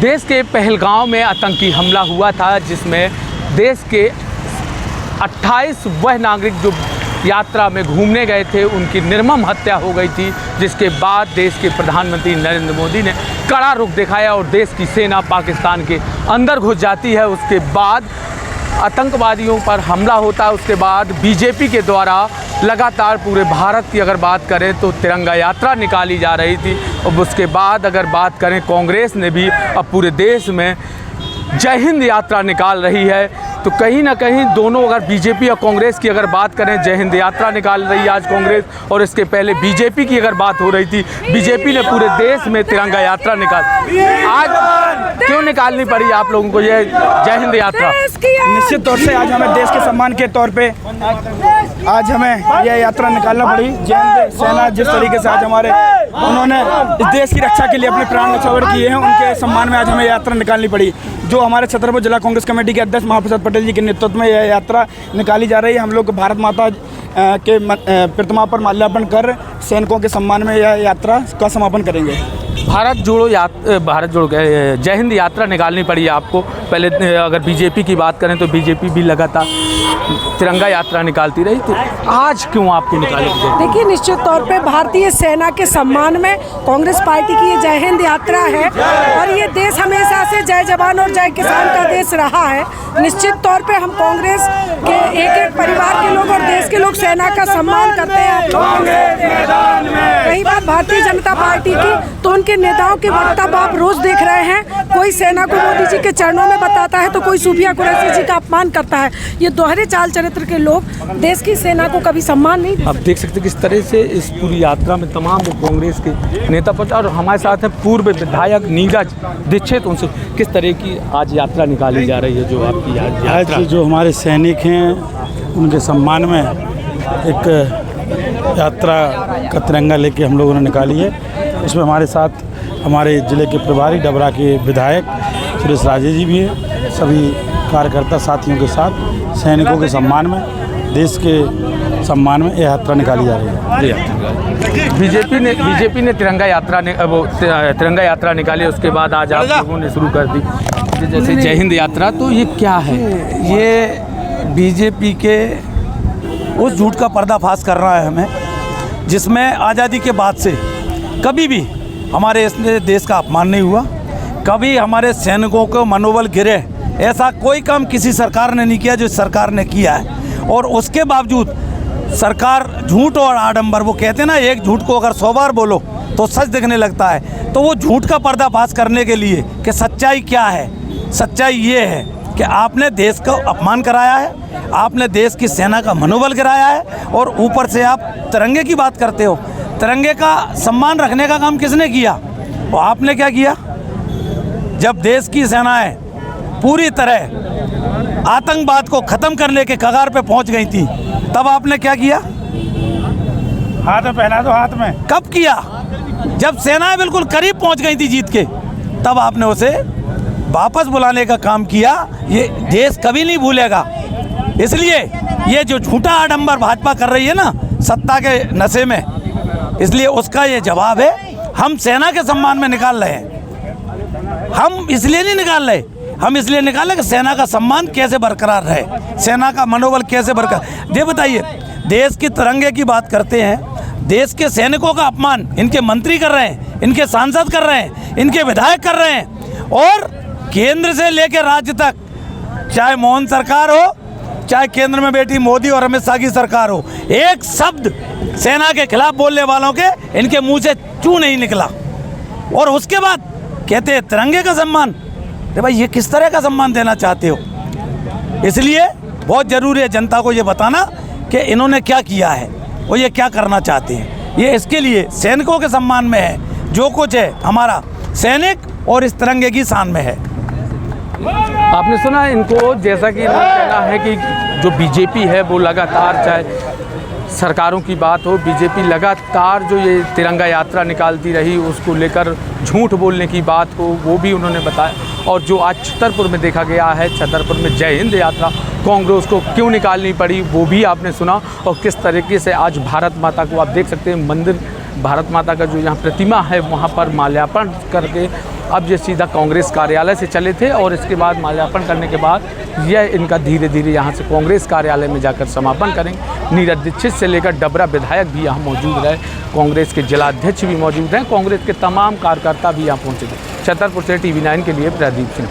देश के पहलगांव में आतंकी हमला हुआ था, जिसमें देश के 28 वह नागरिक जो यात्रा में घूमने गए थे उनकी निर्मम हत्या हो गई थी, जिसके बाद देश के प्रधानमंत्री नरेंद्र मोदी ने कड़ा रुख दिखाया और देश की सेना पाकिस्तान के अंदर घुस जाती है। उसके बाद आतंकवादियों पर हमला होता है। उसके बाद बीजेपी के द्वारा लगातार पूरे भारत की अगर बात करें तो तिरंगा यात्रा निकाली जा रही थी। और उसके बाद अगर बात करें, कांग्रेस ने भी अब पूरे देश में जय हिंद यात्रा निकाल रही है। तो कहीं ना कहीं दोनों, अगर बीजेपी और कांग्रेस की अगर बात करें, जय हिंद यात्रा निकाल रही है आज कांग्रेस, और इसके पहले बीजेपी की अगर बात हो रही थी, बीजेपी ने पूरे देश में तिरंगा यात्रा निकाल। आज क्यों निकालनी पड़ी आप लोगों को ये जय हिंद यात्रा? निश्चित तौर से आज हमें देश के सम्मान के तौर पे आज हमें यह यात्रा निकालना पड़ी। जय हिंद सेना जिस तरीके से आज उन्होंने इस देश की रक्षा के लिए अपने प्राण न्यौछावर किए हैं, उनके सम्मान में आज हमें यात्रा निकालनी पड़ी। जो हमारे छतरपुर जिला कांग्रेस कमेटी के अध्यक्ष महाप्रसाद पटेल जी के नेतृत्व में यह यात्रा निकाली जा रही है। हम लोग भारत माता के प्रतिमा पर माल्यार्पण कर सैनिकों के सम्मान में यह यात्रा का समापन करेंगे। भारत जोड़ो जय हिंद यात्रा निकालनी पड़ी आपको। पहले अगर बीजेपी की बात करें तो बीजेपी भी लगातार तिरंगा यात्रा निकालती रही, तो आज क्यों आपको निकाली? देखिए, निश्चित तौर पे भारतीय सेना के सम्मान में कांग्रेस पार्टी की ये जय हिंद यात्रा है और ये देश हमेशा से जय जवान और जय किसान का देश रहा है। निश्चित तौर पे हम कांग्रेस के एक एक परिवार के लोग और देश के लोग सेना का सम्मान करते हैं। रही बात भारतीय जनता पार्टी की, तो उनके नेताओं के वक्तव्य आप रोज देख रहे हैं। कोई सेना को मोदी जी के चरणों में बताता है तो कोई सूफिया कुरैशी जी का अपमान करता है। ये दोहरे चाल चरित्र के लोग देश की सेना को कभी सम्मान नहीं देते। अब देख सकते किस तरह से इस पूरी यात्रा में तमाम कांग्रेस के नेता पहुंचे और हमारे साथ हैं पूर्व विधायक नीरज दीक्षित। उनसे किस तरह की आज यात्रा निकाली जा रही है? जो आपकी यात्रा, जो हमारे सैनिक हैं उनके सम्मान में एक यात्रा का तिरंगा लेके हम लोगों ने निकाली है। इसमें हमारे साथ हमारे ज़िले के प्रभारी डबरा के विधायक सुरेश राजे जी भी हैं। सभी कार्यकर्ता साथियों के साथ सैनिकों के सम्मान में, देश के सम्मान में यह यात्रा निकाली जा रही है। बीजेपी ने तिरंगा यात्रा निकाली, उसके बाद आज आप लोगों ने शुरू कर दी जैसे जय हिंद यात्रा। तो ये क्या है? ये बीजेपी के उस झूठ का पर्दाफाश कर रहा है हमें, जिसमें आज़ादी के बाद से कभी भी हमारे इस देश का अपमान नहीं हुआ, कभी हमारे सैनिकों को मनोबल गिरे, ऐसा कोई काम किसी सरकार ने नहीं किया जो सरकार ने किया है। और उसके बावजूद सरकार झूठ और आडंबर, वो कहते हैं ना, एक झूठ को अगर 100 बार बोलो तो सच दिखने लगता है। तो वो झूठ का पर्दाफाश करने के लिए कि सच्चाई क्या है, सच्चाई ये है कि आपने देश का अपमान कराया है, आपने देश की सेना का मनोबल गिराया है और ऊपर से आप तिरंगे की बात करते हो। तिरंगे का सम्मान रखने का काम किसने किया? और आपने क्या किया? जब देश की सेनाएं पूरी तरह आतंकवाद को ख़त्म करने के कगार पे पहुंच गई थी, तब आपने क्या किया? हाथ में पहना दो, हाथ में। कब किया? जब सेनाएं बिल्कुल करीब पहुंच गई थी जीत के, तब आपने उसे वापस बुलाने का काम किया। ये देश कभी नहीं भूलेगा। इसलिए ये जो झूठा आडंबर भाजपा कर रही है ना सत्ता के नशे में, इसलिए उसका ये जवाब है। हम सेना के सम्मान में निकाल रहे हैं। हम इसलिए नहीं निकाल रहे, हम इसलिए निकाले कि सेना का सम्मान कैसे बरकरार रहे, सेना का मनोबल कैसे बरकरार। ये बताइए, देश के तिरंगे की बात करते हैं, देश के सैनिकों का अपमान इनके मंत्री कर रहे हैं, इनके सांसद कर रहे हैं, इनके विधायक कर रहे हैं। और केंद्र से लेकर राज्य तक, चाहे मोहन सरकार हो, चाहे केंद्र में बैठी मोदी और अमित शाह की सरकार हो, एक शब्द सेना के खिलाफ बोलने वालों के इनके मुंह से चू नहीं निकला। और उसके बाद कहते हैं तिरंगे का सम्मान। अरे भाई, ये किस तरह का सम्मान देना चाहते हो? इसलिए बहुत ज़रूरी है जनता को ये बताना कि इन्होंने क्या किया है और ये क्या करना चाहते हैं। ये इसके लिए सैनिकों के सम्मान में है, जो कुछ है हमारा सैनिक और इस तिरंगे की शान में है। आपने सुना इनको, जैसा कि इनका कहना है कि जो बीजेपी है वो लगातार, चाहे सरकारों की बात हो, बीजेपी लगातार जो ये तिरंगा यात्रा निकालती रही, उसको लेकर झूठ बोलने की बात हो वो भी उन्होंने बताया। और जो आज छतरपुर में देखा गया है, छतरपुर में जय हिंद यात्रा कांग्रेस को क्यों निकालनी पड़ी वो भी आपने सुना। और किस तरीके से आज भारत माता को आप देख सकते हैं मंदिर भारत माता का जो यहाँ प्रतिमा है वहाँ पर माल्यार्पण करके अब ये सीधा कांग्रेस कार्यालय से चले थे और इसके बाद माल्यार्पण करने के बाद यह इनका धीरे धीरे यहाँ से कांग्रेस कार्यालय में जाकर समापन करेंगे। नीरज दीक्षित से लेकर डबरा विधायक भी यहाँ मौजूद रहे, कांग्रेस के जिलाध्यक्ष भी मौजूद हैं, कांग्रेस के तमाम कार्यकर्ता भी यहाँ पहुँचे थे। छतरपुर से TV9 के लिए प्रदीप सिंह।